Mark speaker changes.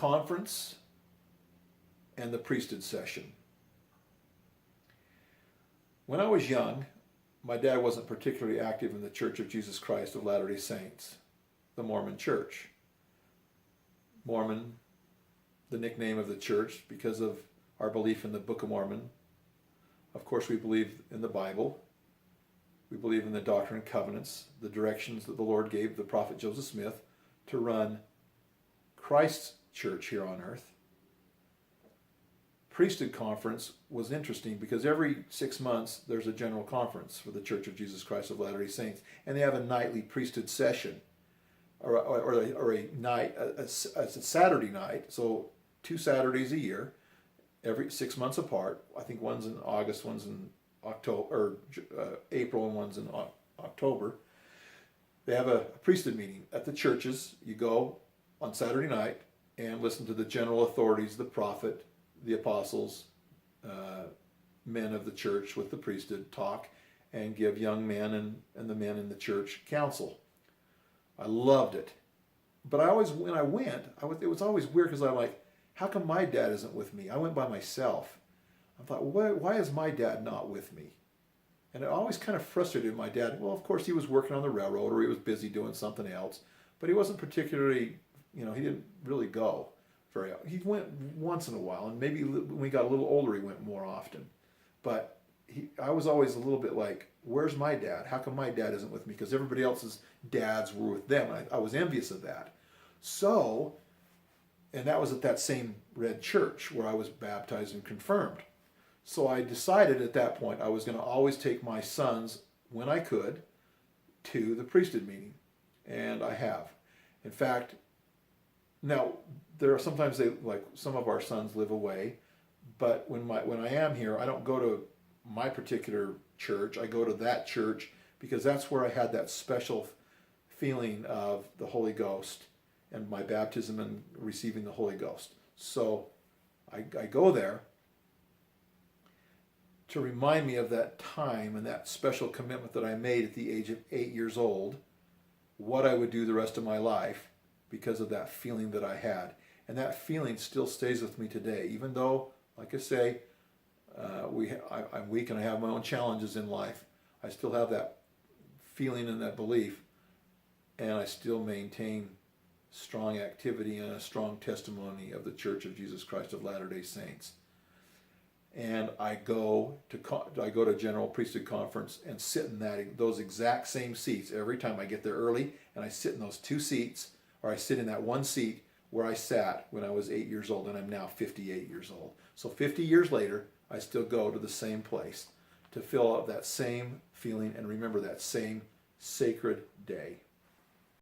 Speaker 1: conference and the priesthood session. When I was young, my dad wasn't particularly active in the Church of Jesus Christ of Latter-day Saints, the Mormon Church. Mormon, the nickname of the church because of our belief in the Book of Mormon. Of course, we believe in the Bible. We believe in the Doctrine and Covenants, the directions that the Lord gave the prophet Joseph Smith to run Christ's church here on earth. Priesthood conference was interesting because every 6 months there's a general conference for the Church of Jesus Christ of Latter-day Saints, and they have a nightly priesthood session, or a night, a Saturday night. So 2 Saturdays a year, every 6 months apart. I think one's in August, one's in October, or April, and one's in October. They have a priesthood meeting at the churches. You go on Saturday night and listen to the general authorities, the prophet, the apostles, men of the church with the priesthood talk and give young men and the men in the church counsel. I loved it. But when I went, it was always weird because I'm like, how come my dad isn't with me? I went by myself. I thought, why is my dad not with me? And it always kind of frustrated my dad. Well, of course, he was working on the railroad or he was busy doing something else. But he wasn't particularly, he didn't really go very often. He went once in a while, and maybe when we got a little older, he went more often. But I was always a little bit like, where's my dad? How come my dad isn't with me? Because everybody else's dads were with them. And I was envious of that. So, and that was at that same red church where I was baptized and confirmed. So I decided at that point I was going to always take my sons, when I could, to the priesthood meeting. And I have. In fact, now there are sometimes some of our sons live away, but when I am here, I don't go to my particular church. I go to that church because that's where I had that special feeling of the Holy Ghost and my baptism and receiving the Holy Ghost. So I go there to remind me of that time and that special commitment that I made at the age of 8 years old, what I would do the rest of my life because of that feeling that I had. And that feeling still stays with me today, even though, like I say, I'm weak and I have my own challenges in life. I still have that feeling and that belief, and I still maintain strong activity and a strong testimony of the Church of Jesus Christ of Latter-day Saints. And I go to General Priesthood Conference and sit in those exact same seats every time. I get there early and I sit in those 2 seats, or I sit in that one seat where I sat when I was 8 years old, and I'm now 58 years old. So 50 years later, I still go to the same place to fill out that same feeling and remember that same sacred day.